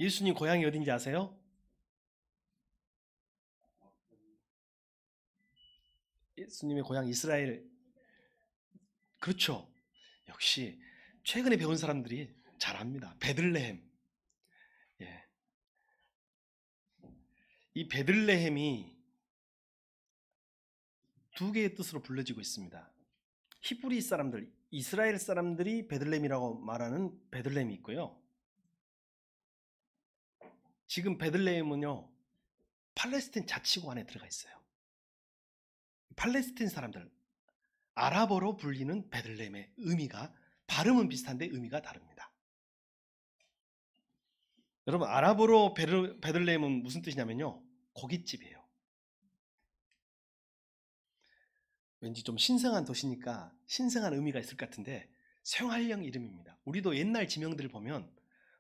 예수님 고향이 어딘지 아세요? 예수님의 고향 이스라엘. 그렇죠. 역시 최근에 배운 사람들이 잘 압니다. 베들레헴. 예. 이 베들레헴이 두 개의 뜻으로 불려지고 있습니다. 히브리 사람들, 이스라엘 사람들이 베들레헴이라고 말하는 베들레헴이 있고요. 지금 베들레헴은요, 팔레스틴 자치구 안에 들어가 있어요. 팔레스틴 사람들, 아랍어로 불리는 베들레헴의 의미가, 발음은 비슷한데 의미가 다릅니다. 여러분, 아랍어로 베들레헴은 무슨 뜻이냐면요, 고깃집이에요. 왠지 좀 신성한 도시니까 신성한 의미가 있을 것 같은데 생활형 이름입니다. 우리도 옛날 지명들을 보면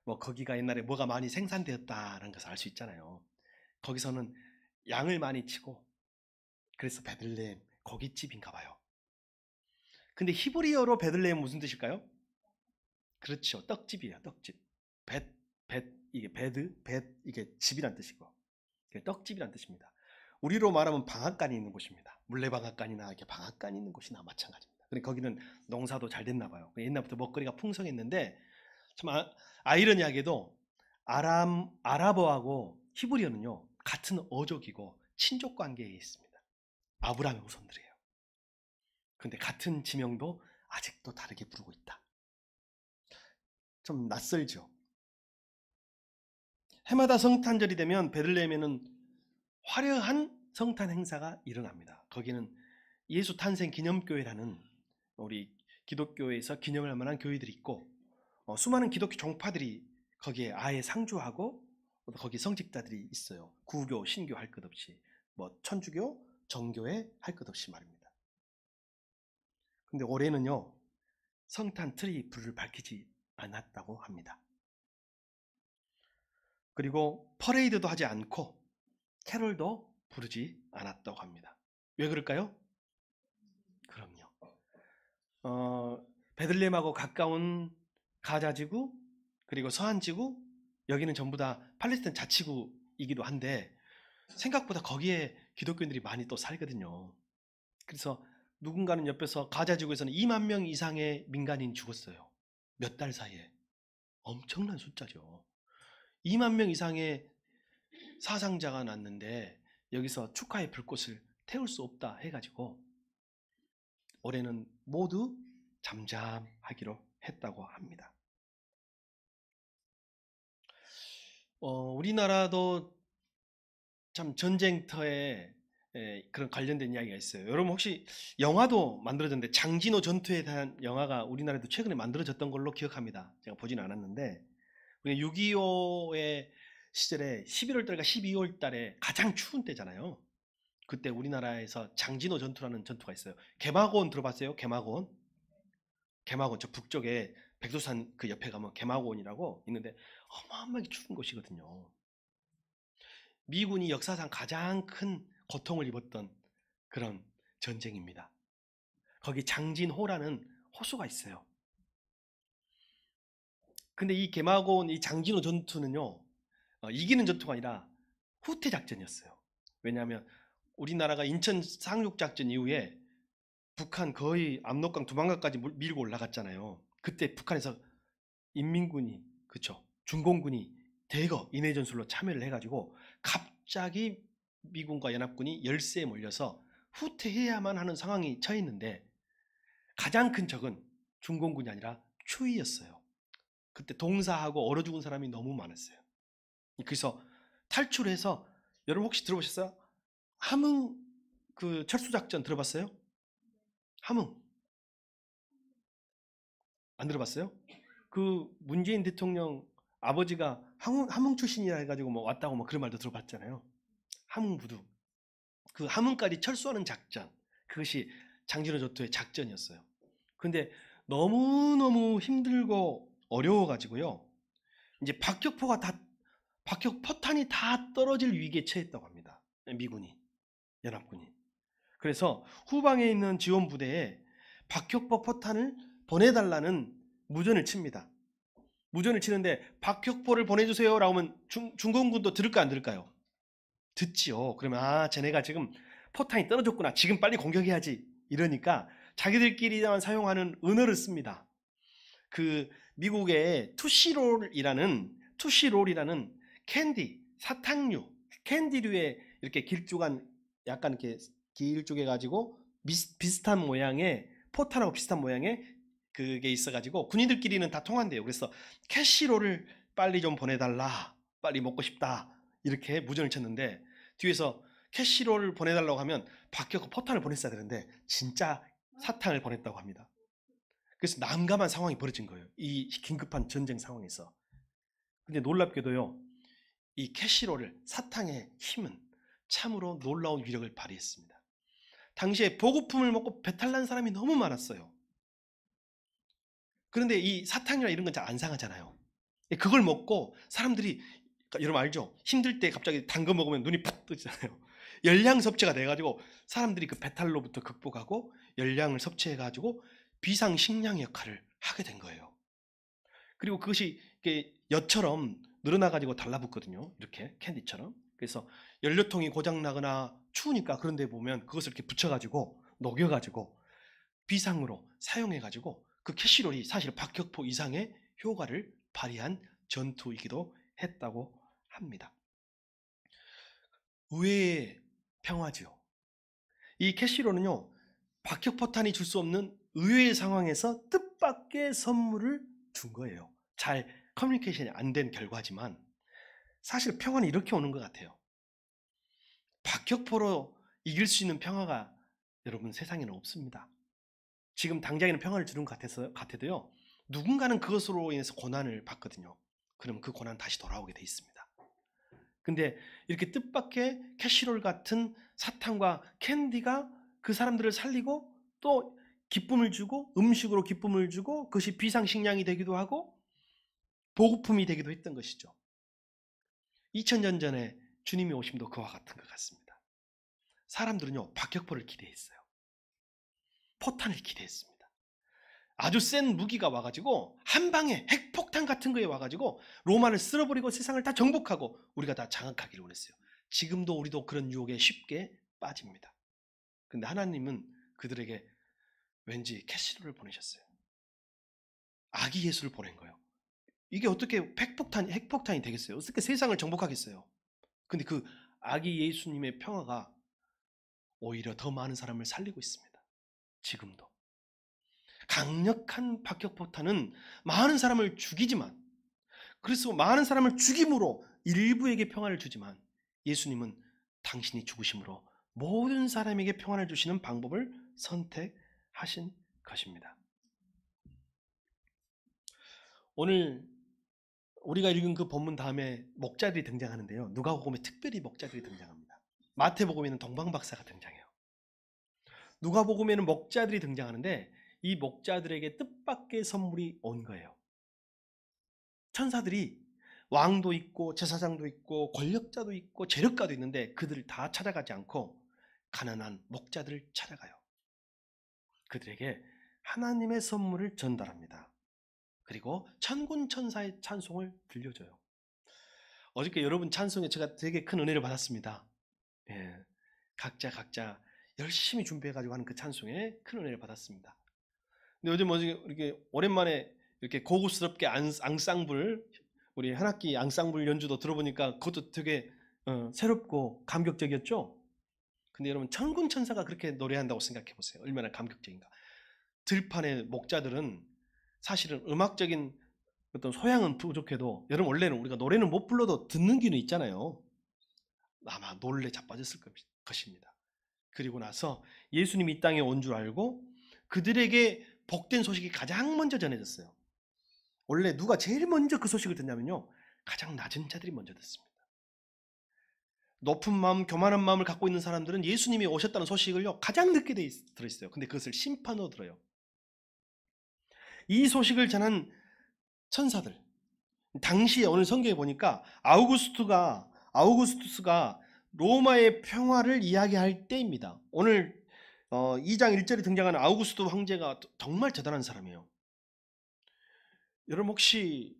뭐 거기가 옛날에 뭐가 많이 생산되었다라는 것을 알 수 있잖아요. 거기서는 양을 많이 치고, 그래서 베들레헴 고깃집인가 봐요. 근데 히브리어로 베들레헴 무슨 뜻일까요? 그렇죠. 떡집이에요. 떡집. 이게 이게 집이란 뜻이고, 이게 떡집이란 뜻입니다. 우리로 말하면 방앗간이 있는 곳입니다. 물레방앗간이나 이렇게 방앗간이 있는 곳이나 마찬가지입니다. 근데 거기는 농사도 잘 됐나 봐요. 옛날부터 먹거리가 풍성했는데, 참 아이러니하게도 아랍어하고 히브리어는요, 같은 어족이고 친족 관계에 있습니다. 아브라함의 후손들이에요. 근데 같은 지명도 아직도 다르게 부르고 있다. 좀 낯설죠. 해마다 성탄절이 되면 베들레헴에는 화려한 성탄 행사가 일어납니다. 거기는 예수 탄생 기념교회라는 우리 기독교에서 기념을 할 만한 교회들이 있고, 수많은 기독교 종파들이 거기에 아예 상주하고, 거기 성직자들이 있어요. 구교, 신교 할 것 없이, 뭐 천주교, 정교회 할 것 없이 말입니다. 근데 올해는요, 성탄 트리 불을 밝히지 않았다고 합니다. 그리고 퍼레이드도 하지 않고 캐롤도 부르지 않았다고 합니다. 왜 그럴까요? 그럼요. 베들레헴하고 가까운 가자지구, 그리고 서한지구, 여기는 전부 다 팔레스타인 자치구이기도 한데 생각보다 거기에 기독교인들이 많이 또 살거든요. 그래서 누군가는 옆에서 가자지구에서는 2만 명 이상의 민간인이 죽었어요. 몇 달 사이에. 엄청난 숫자죠. 2만 명 이상의 사상자가 났는데 여기서 축하의 불꽃을 태울 수 없다 해가지고 올해는 모두 잠잠하기로 했다고 합니다. 우리나라도 참 전쟁터에 그런 관련된 이야기가 있어요. 여러분 혹시 영화도 만들어졌는데 장진호 전투에 대한 영화가 우리나라에도 최근에 만들어졌던 걸로 기억합니다. 제가 보지는 않았는데 6.25의 시절에 11월 달과 12월 달에 가장 추운 때잖아요. 그때 우리나라에서 장진호 전투라는 전투가 있어요. 개마고원 들어봤어요? 개마고원? 개마고원 저 북쪽에 백두산 그 옆에 가면 개마고원이라고 있는데 어마어마하게 추운 곳이거든요. 미군이 역사상 가장 큰 고통을 입었던 그런 전쟁입니다. 거기 장진호라는 호수가 있어요. 근데 이 개마고원 이 장진호 전투는요, 이기는 전투가 아니라 후퇴 작전이었어요. 왜냐하면 우리나라가 인천 상륙 작전 이후에 북한 거의 압록강 두만강까지 밀고 올라갔잖아요. 그때 북한에서 인민군이, 그쵸, 중공군이 대거 인해 전술로 참여를 해가지고 갑자기 미군과 연합군이 열세에 몰려서 후퇴해야만 하는 상황이 처했는데 가장 큰 적은 중공군이 아니라 추위였어요. 그때 동사하고 얼어 죽은 사람이 너무 많았어요. 그래서 탈출해서, 여러분 혹시 들어보셨어요? 함흥 그 철수작전 들어봤어요? 함흥 안 들어봤어요? 그 문재인 대통령 아버지가 함흥 출신이라 해가지고 뭐 왔다고 뭐 그런 말도 들어봤잖아요. 함흥부두. 그 함흥까지 철수하는 작전, 그것이 장진호 전투의 작전이었어요. 근데 너무너무 힘들고 어려워가지고요, 이제 박격포탄이 다 떨어질 위기에 처했다고 합니다. 미군이, 연합군이. 그래서 후방에 있는 지원 부대에 박격포 포탄을 보내달라는 무전을 칩니다. 무전을 치는데 박격포를 보내주세요라고 하면 중공군도 들을까 안 들을까요? 듣지요. 그러면 쟤네가 지금 포탄이 떨어졌구나. 지금 빨리 공격해야지. 이러니까 자기들끼리만 사용하는 은어를 씁니다. 그 미국의 투시롤이라는 캔디, 사탕류, 캔디류의 이렇게 길쭉한 약간 이렇게 길쭉해 가지고 비슷한 모양의 포탄하고 비슷한 모양의 그게 있어가지고 군인들끼리는 다 통한대요. 그래서 캐시롤을 빨리 좀 보내달라, 빨리 먹고 싶다 이렇게 무전을 쳤는데 뒤에서 캐시롤을 보내달라고 하면 박격포 포탄을 보냈어야 되는데 진짜 사탕을 보냈다고 합니다. 그래서 난감한 상황이 벌어진 거예요. 이 긴급한 전쟁 상황에서. 근데 놀랍게도요, 이 캐시롤을 사탕의 힘은 참으로 놀라운 위력을 발휘했습니다. 당시에 보급품을 먹고 배탈 난 사람이 너무 많았어요. 그런데 이 사탕이나 이런 건 잘 안 상하잖아요. 그걸 먹고 사람들이, 여러분 알죠? 힘들 때 갑자기 단 거 먹으면 눈이 푹 뜨잖아요. 열량 섭취가 돼가지고 사람들이 그 배탈로부터 극복하고 열량을 섭취해가지고 비상식량 역할을 하게 된 거예요. 그리고 그것이 엿처럼 늘어나가지고 달라붙거든요. 이렇게 캔디처럼. 그래서 연료통이 고장나거나 추우니까 그런 데 보면 그것을 이렇게 붙여가지고 녹여가지고 비상으로 사용해가지고 그 캐시롤이 사실 박격포 이상의 효과를 발휘한 전투이기도 했다고 합니다. 의외의 평화지요. 이 캐시롤은요, 박격포탄이 줄 수 없는 의외의 상황에서 뜻밖의 선물을 준 거예요. 잘 커뮤니케이션이 안 된 결과지만 사실 평화는 이렇게 오는 것 같아요. 박격포로 이길 수 있는 평화가 여러분 세상에는 없습니다. 지금 당장에는 평화를 주는 것 같아도요, 누군가는 그것으로 인해서 고난을 받거든요. 그럼 그 고난 다시 돌아오게 돼 있습니다. 근데 이렇게 뜻밖의 캐시롤 같은 사탕과 캔디가 그 사람들을 살리고 또 기쁨을 주고 음식으로 기쁨을 주고 그것이 비상식량이 되기도 하고 보급품이 되기도 했던 것이죠. 2000년 전에 주님이 오심도 그와 같은 것 같습니다. 사람들은요, 박격포를 기대했어요. 포탄을 기대했습니다. 아주 센 무기가 와가지고 한 방에 핵폭탄 같은 거에 와가지고 로마를 쓸어버리고 세상을 다 정복하고 우리가 다 장악하기를 원했어요. 지금도 우리도 그런 유혹에 쉽게 빠집니다. 근데 하나님은 그들에게 왠지 캐시롤을 보내셨어요. 아기 예수를 보낸 거예요. 이게 어떻게 핵폭탄이 되겠어요? 어떻게 세상을 정복하겠어요? 근데 그 아기 예수님의 평화가 오히려 더 많은 사람을 살리고 있습니다. 지금도. 강력한 박격포탄은 많은 사람을 죽이지만, 그래서 많은 사람을 죽임으로 일부에게 평화를 주지만 예수님은 당신이 죽으심으로 모든 사람에게 평안을 주시는 방법을 선택하신 것입니다. 오늘 우리가 읽은 그 본문 다음에 목자들이 등장하는데요. 누가복음에 특별히 목자들이 등장합니다. 마태복음에는 동방박사가 등장해요. 누가복음에는 목자들이 등장하는데 이 목자들에게 뜻밖의 선물이 온 거예요. 천사들이 왕도 있고 제사장도 있고 권력자도 있고 재력가도 있는데 그들을 다 찾아가지 않고 가난한 목자들을 찾아가요. 그들에게 하나님의 선물을 전달합니다. 그리고 천군 천사의 찬송을 들려줘요. 어저께 여러분 찬송에 제가 되게 큰 은혜를 받았습니다. 예, 각자 열심히 준비해가지고 하는 그 찬송에 큰 은혜를 받았습니다. 근데 요즘 이렇게 오랜만에 이렇게 고급스럽게 앙상블, 우리 한 학기 앙상블 연주도 들어보니까 그것도 되게 새롭고 감격적이었죠. 근데 여러분 천군 천사가 그렇게 노래한다고 생각해 보세요. 얼마나 감격적인가. 들판의 목자들은 사실은 음악적인 어떤 소양은 부족해도 여러분 원래는 우리가 노래는 못 불러도 듣는 귀는 있잖아요. 아마 놀래 자빠졌을 것입니다. 그리고 나서 예수님이 이 땅에 온 줄 알고 그들에게 복된 소식이 가장 먼저 전해졌어요. 원래 누가 제일 먼저 그 소식을 듣냐면요, 가장 낮은 자들이 먼저 듣습니다. 높은 마음, 교만한 마음을 갖고 있는 사람들은 예수님이 오셨다는 소식을요 가장 늦게 들어있어요. 근데 그것을 심판으로 들어요. 이 소식을 전한 천사들, 당시에 오늘 성경에 보니까 아우구스투스가 로마의 평화를 이야기할 때입니다. 오늘 2장 1절에 등장하는 아우구스투 황제가 정말 대단한 사람이에요. 여러분 혹시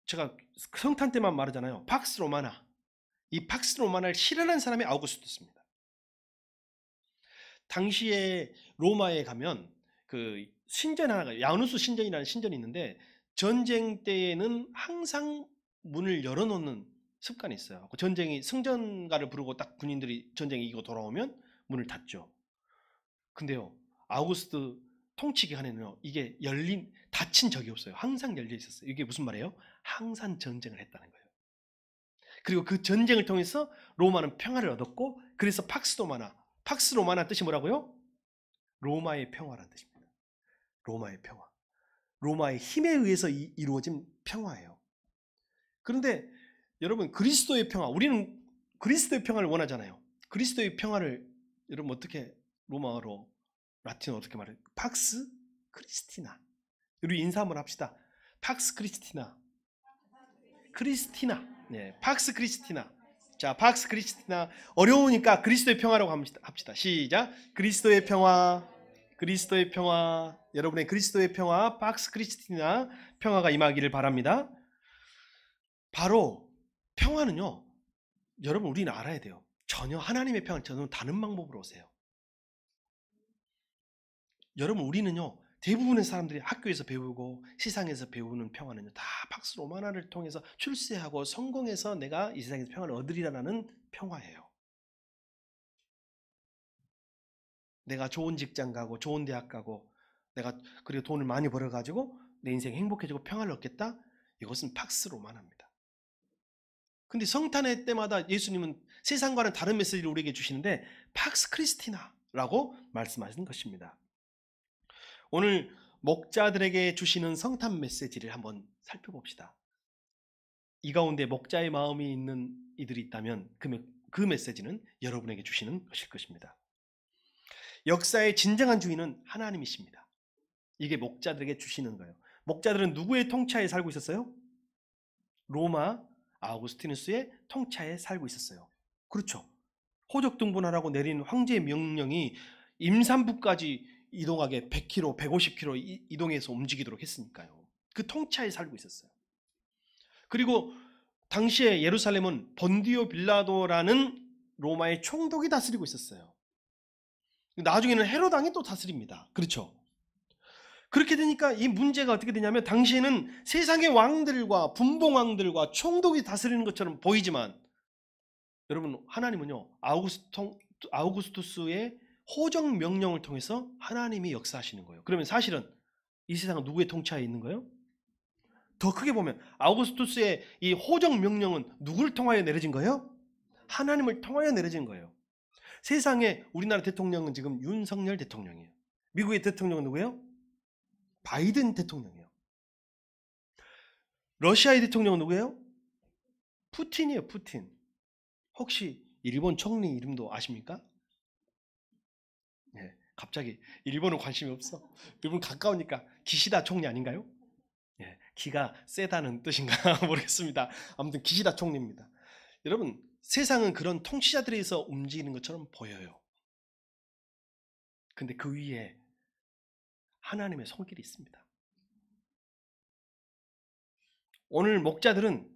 제가 성탄 때만 말하잖아요. 팍스 로마나. 이 팍스 로마나를 실현한 사람이 아우구스투스입니다. 당시에 로마에 가면 그 신전 하나가 야누스 신전이라는 신전이 있는데 전쟁 때에는 항상 문을 열어놓는 습관이 있어요. 전쟁이 승전가를 부르고 딱 군인들이 전쟁이 이기고 돌아오면 문을 닫죠. 근데요, 아우구스트 통치 기간에는요, 이게 닫힌 적이 없어요. 항상 열려 있었어요. 이게 무슨 말이에요? 항상 전쟁을 했다는 거예요. 그리고 그 전쟁을 통해서 로마는 평화를 얻었고, 그래서 팍스 로마나 뜻이 뭐라고요? 로마의 평화라는 뜻입니다. 로마의 평화. 로마의 힘에 의해서 이루어진 평화예요. 그런데 여러분, 그리스도의 평화, 우리는 그리스도의 평화를 원하잖아요. 그리스도의 평화를 여러분 어떻게 로마어로 라틴어 어떻게 말해요? 팍스 크리스티나. 우리 인사 한번 합시다. 팍스 크리스티나. 네, 팍스 크리스티나. 자, 팍스 크리스티나. 어려우니까 그리스도의 평화라고 합시다. 시작. 그리스도의 평화. 그리스도의 평화. 여러분의 그리스도의 평화, 팍스 크리스티나 평화가 임하기를 바랍니다. 바로 평화는요, 여러분 우리는 알아야 돼요. 전혀 하나님의 평화는 전혀 다른 방법으로 오세요. 여러분 우리는요, 대부분의 사람들이 학교에서 배우고 세상에서 배우는 평화는요, 다 팍스 로마나를 통해서 출세하고 성공해서 내가 이 세상에서 평화를 얻으리라는 평화예요. 내가 좋은 직장 가고 좋은 대학 가고 내가 그리고 돈을 많이 벌어가지고 내 인생이 행복해지고 평화를 얻겠다? 이것은 팍스 로마나입니다. 근데 성탄의 때마다 예수님은 세상과는 다른 메시지를 우리에게 주시는데 팍스 크리스티나라고 말씀하시는 것입니다. 오늘 목자들에게 주시는 성탄 메시지를 한번 살펴봅시다. 이 가운데 목자의 마음이 있는 이들이 있다면 그 메시지는 여러분에게 주시는 것일 것입니다. 역사의 진정한 주인은 하나님이십니다. 이게 목자들에게 주시는 거예요. 목자들은 누구의 통치하에 살고 있었어요? 로마 아우구스티누스의 통치하에 살고 있었어요. 그렇죠. 호적등본하라고 내린 황제의 명령이 임산부까지 이동하게 100km, 150km 이동해서 움직이도록 했으니까요. 그 통치하에 살고 있었어요. 그리고 당시에 예루살렘은 본디오 빌라도라는 로마의 총독이 다스리고 있었어요. 나중에는 헤롯 왕이 또 다스립니다. 그렇죠. 그렇게 되니까 이 문제가 어떻게 되냐면 당시에는 세상의 왕들과 분봉왕들과 총독이 다스리는 것처럼 보이지만 여러분 하나님은요 아우구스투스의 호정 명령을 통해서 하나님이 역사하시는 거예요. 그러면 사실은 이 세상은 누구의 통치하에 있는 거예요? 더 크게 보면 아우구스투스의 이 호정 명령은 누구를 통하여 내려진 거예요? 하나님을 통하여 내려진 거예요. 세상에 우리나라 대통령은 지금 윤석열 대통령이에요. 미국의 대통령은 누구예요? 바이든 대통령이에요. 러시아의 대통령은 누구예요? 푸틴이에요. 푸틴. 혹시 일본 총리 이름도 아십니까? 네, 갑자기 일본은 관심이 없어. 일본 가까우니까 기시다 총리 아닌가요? 네, 기가 세다는 뜻인가 모르겠습니다. 아무튼 기시다 총리입니다. 여러분 세상은 그런 통치자들에서 움직이는 것처럼 보여요. 근데 그 위에 하나님의 손길이 있습니다. 오늘 목자들은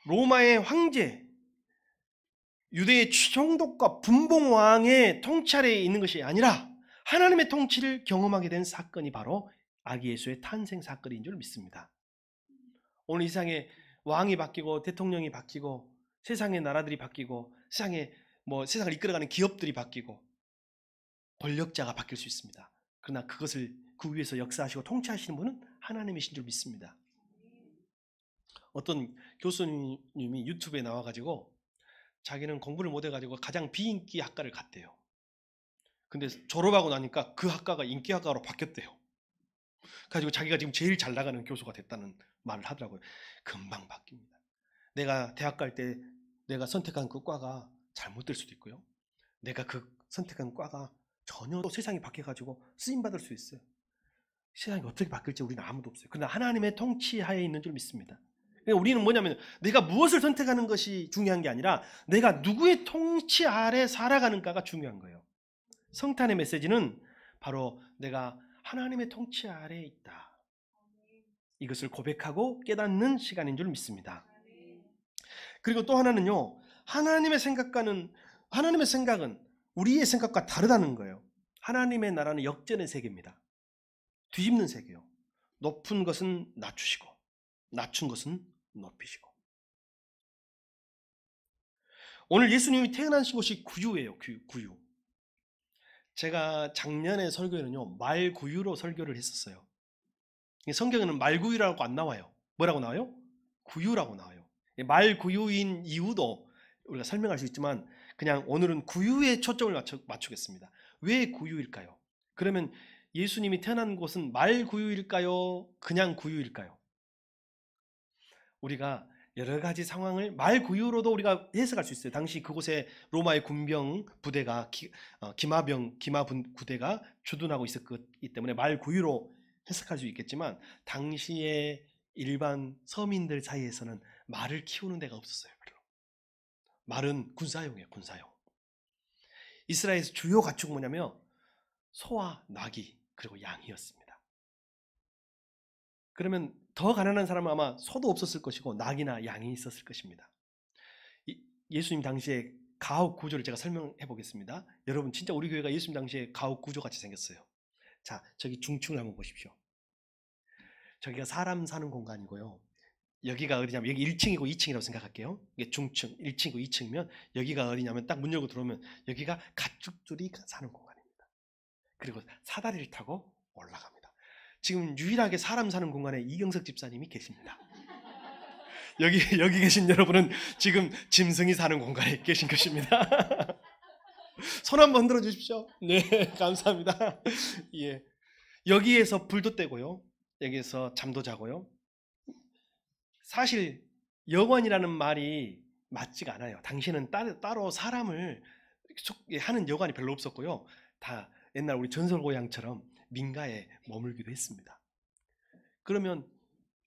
로마의 황제, 유대의 총독과 분봉왕의 통치 아래에 있는 것이 아니라 하나님의 통치를 경험하게 된 사건이 바로 아기 예수의 탄생 사건인 줄 믿습니다. 오늘 이 세상에 왕이 바뀌고 대통령이 바뀌고 세상의 나라들이 바뀌고 세상을 이끌어가는 기업들이 바뀌고 권력자가 바뀔 수 있습니다. 그러나 그것을 그 위에서 역사하시고 통치하시는 분은 하나님이신 줄 믿습니다. 어떤 교수님이 유튜브에 나와가지고 자기는 공부를 못해가지고 가장 비인기 학과를 갔대요. 근데 졸업하고 나니까 그 학과가 인기 학과로 바뀌었대요. 가지고 자기가 지금 제일 잘 나가는 교수가 됐다는 말을 하더라고요. 금방 바뀝니다. 내가 대학 갈 때 내가 선택한 그 과가 잘못될 수도 있고요. 내가 그 선택한 과가 전혀 또 세상이 바뀌어가지고 쓰임받을 수 있어요. 세상이 어떻게 바뀔지 우리는 아무도 없어요. 그러나 하나님의 통치하에 있는 줄 믿습니다. 그러니까 우리는 뭐냐면 내가 무엇을 선택하는 것이 중요한 게 아니라 내가 누구의 통치 아래 살아가는가가 중요한 거예요. 성탄의 메시지는 바로 내가 하나님의 통치 아래에 있다. 이것을 고백하고 깨닫는 시간인 줄 믿습니다. 그리고 또 하나는요, 하나님의 생각은 우리의 생각과 다르다는 거예요. 하나님의 나라는 역전의 세계입니다. 뒤집는 세계요. 높은 것은 낮추시고 낮춘 것은 높이시고. 오늘 예수님이 태어나신 곳이 구유예요. 구유. 제가 작년에 설교에는요, 말구유로 설교를 했었어요. 성경에는 말구유라고 안 나와요. 뭐라고 나와요? 구유라고 나와요. 말구유인 이유도 우리가 설명할 수 있지만 그냥 오늘은 구유에 초점을 맞추겠습니다. 왜 구유일까요? 그러면 예수님이 태어난 곳은 말구유일까요? 그냥 구유일까요? 우리가 여러 가지 상황을 말구유로도 우리가 해석할 수 있어요. 당시 그곳에 로마의 군병 부대가 기마 부대가 주둔하고 있었기 때문에 말구유로 해석할 수 있겠지만 당시의 일반 서민들 사이에서는 말을 키우는 데가 없었어요. 별로. 말은 군사용이에요. 군사용. 이스라엘에서 주요 가축은 뭐냐면 소와 나귀 그리고 양이었습니다. 그러면 더 가난한 사람은 아마 소도 없었을 것이고 낙이나 양이 있었을 것입니다. 예수님 당시에 가옥 구조를 제가 설명해 보겠습니다. 여러분 진짜 우리 교회가 예수님 당시에 가옥 구조 같이 생겼어요. 자, 저기 중층을 한번 보십시오. 저기가 사람 사는 공간이고요. 여기가 어디냐면 여기 1층이고 2층이라고 생각할게요. 이게 중층, 1층이고 2층이면 여기가 어디냐면 딱 문 열고 들어오면 여기가 가축들이 사는 공간입니다. 그리고 사다리를 타고 올라갑니다. 지금 유일하게 사람 사는 공간에 이경석 집사님이 계십니다. 여기 계신 여러분은 지금 짐승이 사는 공간에 계신 것입니다. 손 한번 흔들어 주십시오. 네, 감사합니다. 예, 여기에서 불도 떼고요. 여기에서 잠도 자고요. 사실 여관이라는 말이 맞지가 않아요. 당시에는 따로 사람을 하는 여관이 별로 없었고요. 다 옛날 우리 전설고향처럼 민가에 머물기도 했습니다. 그러면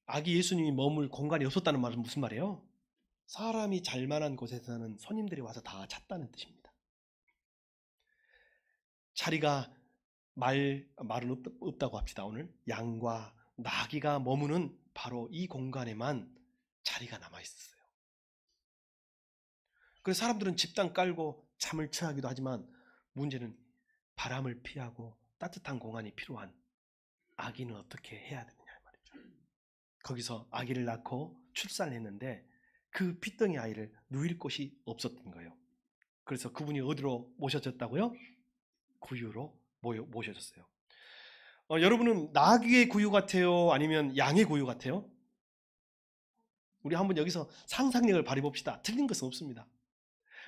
아기 예수님이 머물 공간이 없었다는 말은 무슨 말이에요? 사람이 잘 만한 곳에서는 손님들이 와서 다 잤다는 뜻입니다. 자리가 말은 없다고 합시다. 오늘 양과 나귀가 머무는 바로 이 공간에만 자리가 남아 있었어요. 그래서 사람들은 집단 깔고 잠을 취하기도 하지만 문제는 바람을 피하고 따뜻한 공간이 필요한 아기는 어떻게 해야 되느냐 말이죠. 거기서 아기를 낳고 출산했는데 그 핏덩이 아이를 누일 곳이 없었던 거예요. 그래서 그분이 어디로 모셔졌다고요? 구유로 모셔졌어요. 여러분은 나귀의 구유 같아요? 아니면 양의 구유 같아요? 우리 한번 여기서 상상력을 발휘해 봅시다. 틀린 것은 없습니다.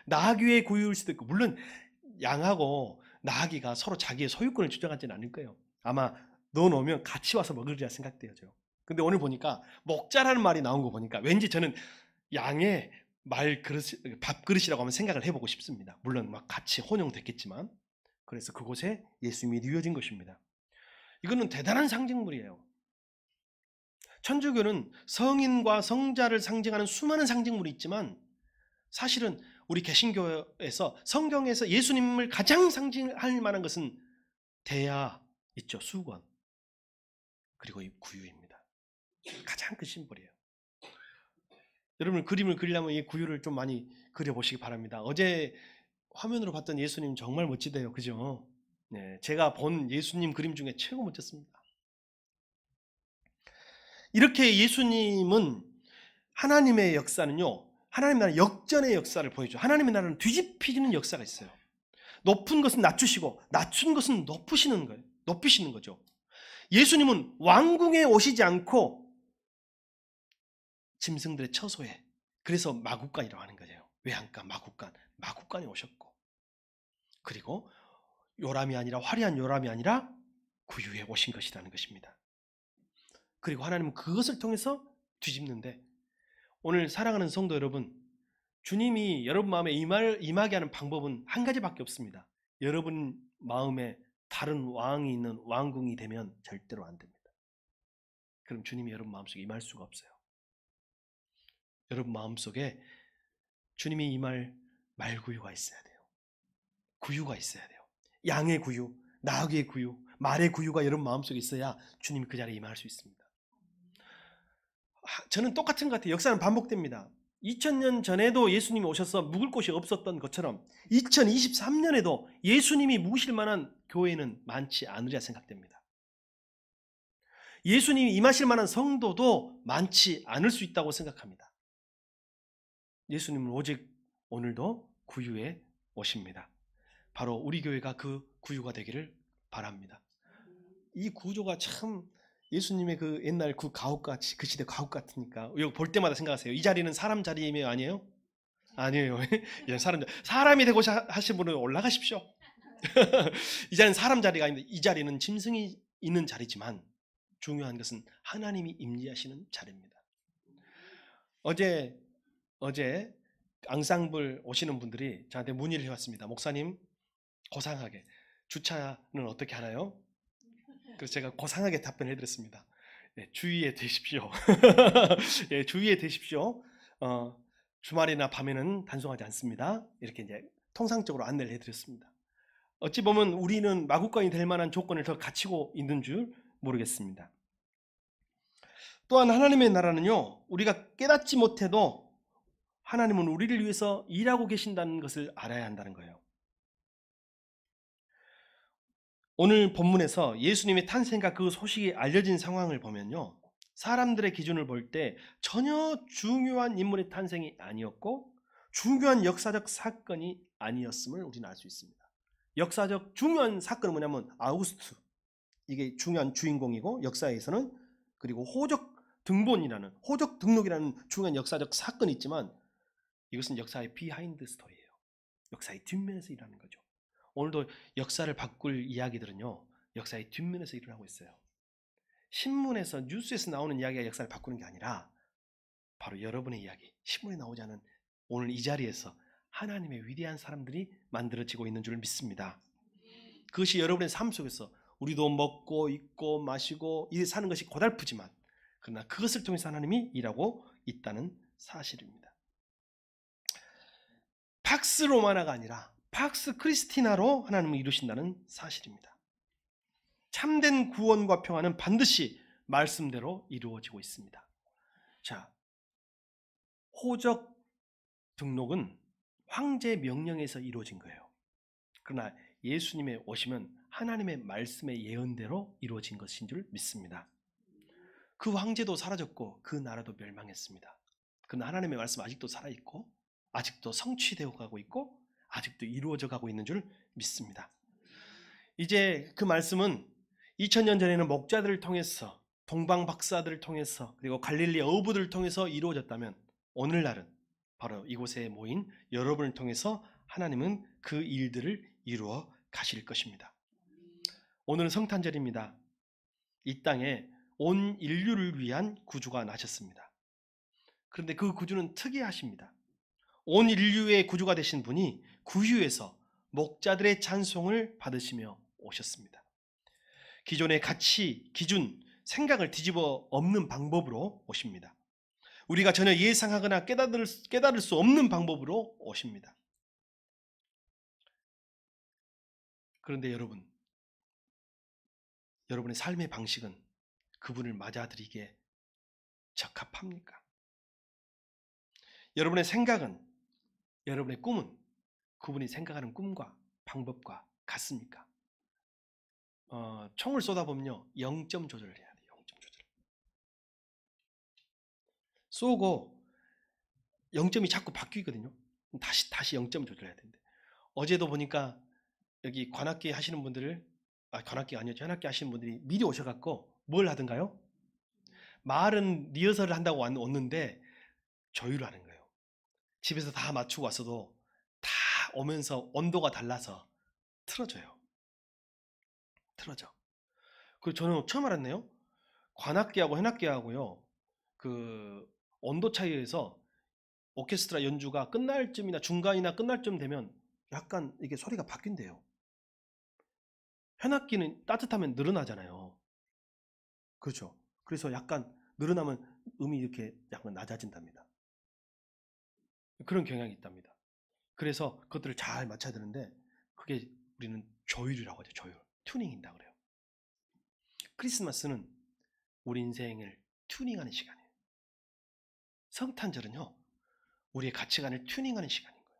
나귀의 구유일 수도 있고, 물론 양하고 나귀가 서로 자기의 소유권을 주장하지는 않을 거예요. 아마 넣어놓으면 같이 와서 먹으리라 생각돼요. 근데 오늘 보니까 먹자라는 말이 나온 거 보니까 왠지 저는 양의 밥그릇이라고 한번 생각을 해보고 싶습니다. 물론 막 같이 혼용됐겠지만. 그래서 그곳에 예수님이 누워진 것입니다. 이거는 대단한 상징물이에요. 천주교는 성인과 성자를 상징하는 수많은 상징물이 있지만 사실은 우리 개신교에서 성경에서 예수님을 가장 상징할 만한 것은 대야 있죠. 수건 그리고 이 구유입니다. 가장 큰 심벌이에요. 여러분 그림을 그리려면 이 구유를 좀 많이 그려보시기 바랍니다. 어제 화면으로 봤던 예수님 정말 멋지대요. 그죠? 네, 제가 본 예수님 그림 중에 최고 멋졌습니다. 이렇게 예수님은 하나님의 역사는요, 하나님 나라 역전의 역사를 보여줘. 하나님의 나라는 뒤집히는 역사가 있어요. 높은 것은 낮추시고 낮춘 것은 높이시는 거예요. 높이시는 거죠. 예수님은 왕궁에 오시지 않고 짐승들의 처소에, 그래서 마구간이라고 하는 거예요. 외양간, 마구간에 오셨고, 그리고 요람이 아니라 화려한 요람이 아니라 구유에 오신 것이라는 것입니다. 그리고 하나님은 그것을 통해서 뒤집는데, 오늘 사랑하는 성도 여러분, 주님이 여러분 마음에 임하게 하는 방법은 한 가지밖에 없습니다. 여러분 마음에 다른 왕이 있는 왕궁이 되면 절대로 안 됩니다. 그럼 주님이 여러분 마음속에 임할 수가 없어요. 여러분 마음속에 주님이 임할 말구유가 있어야 돼요. 구유가 있어야 돼요. 양의 구유, 나귀의 구유, 말의 구유가 여러분 마음속에 있어야 주님이 그 자리에 임할 수 있습니다. 저는 똑같은 것 같아요. 역사는 반복됩니다. 2000년 전에도 예수님이 오셔서 묵을 곳이 없었던 것처럼 2023년에도 예수님이 묵으실 만한 교회는 많지 않으리라 생각됩니다. 예수님이 임하실 만한 성도도 많지 않을 수 있다고 생각합니다. 예수님은 오직 오늘도 구유에 오십니다. 바로 우리 교회가 그 구유가 되기를 바랍니다. 이 구조가 참 예수님의 그 옛날 그 가옥같이, 그 시대 가옥 같으니까 이거 볼 때마다 생각하세요. 이 자리는 사람 자리이며 아니에요? 아니에요. 사람이 되고 하신 분은 올라가십시오. 이 자리는 사람 자리가 아닙니다. 이 자리는 짐승이 있는 자리지만 중요한 것은 하나님이 임재하시는 자리입니다. 어제 앙상블 오시는 분들이 저한테 문의를 해왔습니다. 목사님, 고상하게 주차는 어떻게 하나요? 그래서 제가 고상하게 답변해 드렸습니다. 네, 주의해 되십시오. 네, 주의해 되십시오. 주말이나 밤에는 단속하지 않습니다. 이렇게 이제 통상적으로 안내를 해드렸습니다. 어찌 보면 우리는 마구간이 될 만한 조건을 더 갖추고 있는 줄 모르겠습니다. 또한 하나님의 나라는요, 우리가 깨닫지 못해도 하나님은 우리를 위해서 일하고 계신다는 것을 알아야 한다는 거예요. 오늘 본문에서 예수님의 탄생과 그 소식이 알려진 상황을 보면요, 사람들의 기준을 볼 때 전혀 중요한 인물의 탄생이 아니었고 중요한 역사적 사건이 아니었음을 우리는 알 수 있습니다. 역사적 중요한 사건은 뭐냐면 아우구스투, 이게 중요한 주인공이고 역사에서는, 그리고 호적 등록이라는 중요한 역사적 사건이 있지만 이것은 역사의 비하인드 스토리예요. 역사의 뒷면에서 일하는 거죠. 오늘도 역사를 바꿀 이야기들은요, 역사의 뒷면에서 일어나고 있어요. 신문에서, 뉴스에서 나오는 이야기가 역사를 바꾸는 게 아니라 바로 여러분의 이야기, 신문에 나오지 않은 오늘 이 자리에서 하나님의 위대한 사람들이 만들어지고 있는 줄 믿습니다. 그것이 여러분의 삶 속에서 우리도 먹고 입고 마시고 이래 사는 것이 고달프지만 그러나 그것을 통해서 하나님이 일하고 있다는 사실입니다. 팍스 로마나가 아니라 팍스 크리스티나로 하나님을 이루신다는 사실입니다. 참된 구원과 평화는 반드시 말씀대로 이루어지고 있습니다. 자, 호적 등록은 황제 명령에서 이루어진 거예요. 그러나 예수님의 오심은 하나님의 말씀의 예언대로 이루어진 것인 줄 믿습니다. 그 황제도 사라졌고 그 나라도 멸망했습니다. 그러나 하나님의 말씀 아직도 살아있고 아직도 성취되어 가고 있고 아직도 이루어져 가고 있는 줄 믿습니다. 이제 그 말씀은 2000년 전에는 목자들을 통해서, 동방 박사들을 통해서, 그리고 갈릴리 어부들을 통해서 이루어졌다면 오늘날은 바로 이곳에 모인 여러분을 통해서 하나님은 그 일들을 이루어 가실 것입니다. 오늘은 성탄절입니다. 이 땅에 온 인류를 위한 구주가 나셨습니다. 그런데 그 구주는 특이하십니다. 온 인류의 구주가 되신 분이 구유에서 목자들의 찬송을 받으시며 오셨습니다. 기존의 가치, 기준, 생각을 뒤집어 엎는 방법으로 오십니다. 우리가 전혀 예상하거나 깨달을 수 없는 방법으로 오십니다. 그런데 여러분의 삶의 방식은 그분을 맞아들이기에 적합합니까? 여러분의 생각은, 여러분의 꿈은 그분이 생각하는 꿈과 방법과 같습니까? 총을 쏘다보면요, 0점 조절을 해야 돼요. 0점 조절. 쏘고 0점이 자꾸 바뀌거든요. 다시 0점 조절해야 되는데, 어제도 보니까 여기 관악기 하시는 분들을, 관악기가 아니었죠, 현악기 하시는 분들이 미리 오셔갖고 뭘 하던가요? 말은 리허설을 한다고 왔는데 조율을 하는 거예요. 집에서 다 맞추고 왔어도 다 오면서 온도가 달라서 틀어져요. 그리고 저는 처음 알았네요. 관악기하고 현악기하고요, 그 온도 차이에서 오케스트라 연주가 끝날 쯤이나 중간이나 끝날 쯤 되면 약간 이게 소리가 바뀐대요. 현악기는 따뜻하면 늘어나잖아요. 그렇죠. 그래서 약간 늘어나면 음이 이렇게 약간 낮아진답니다. 그런 경향이 있답니다. 그래서 그것들을 잘 맞춰야 되는데 그게 우리는 조율이라고 하죠. 조율. 튜닝인다 그래요. 크리스마스는 우리 인생을 튜닝하는 시간이에요. 성탄절은요, 우리의 가치관을 튜닝하는 시간인 거예요.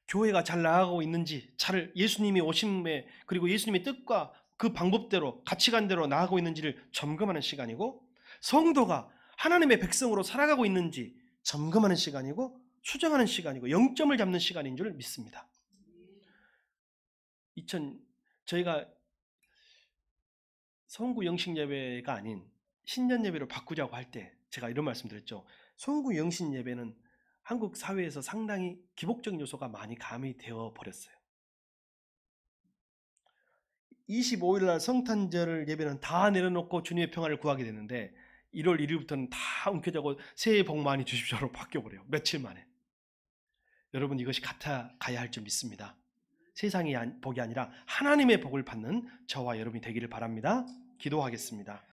교회가 잘 나아가고 있는지, 잘 예수님이 오심에, 그리고 예수님의 뜻과 그 방법대로, 가치관대로 나아가고 있는지를 점검하는 시간이고, 성도가 하나님의 백성으로 살아가고 있는지 점검하는 시간이고, 수정하는 시간이고, 영점을 잡는 시간인 줄 믿습니다. 저희가 성구 영신 예배가 아닌 신년 예배로 바꾸자고 할 때 제가 이런 말씀 드렸죠. 성구 영신 예배는 한국 사회에서 상당히 기복적인 요소가 많이 가미되어 버렸어요. 25일 날 성탄절 예배는 다 내려놓고 주님의 평안을 구하게 되는데 1월 1일부터는 다 움켜쥐고 새해 복 많이 주십시오로 바뀌어버려요. 며칠 만에. 여러분, 이것이 같아 가야 할 줄 믿습니다. 세상의 복이 아니라 하나님의 복을 받는 저와 여러분이 되기를 바랍니다. 기도하겠습니다.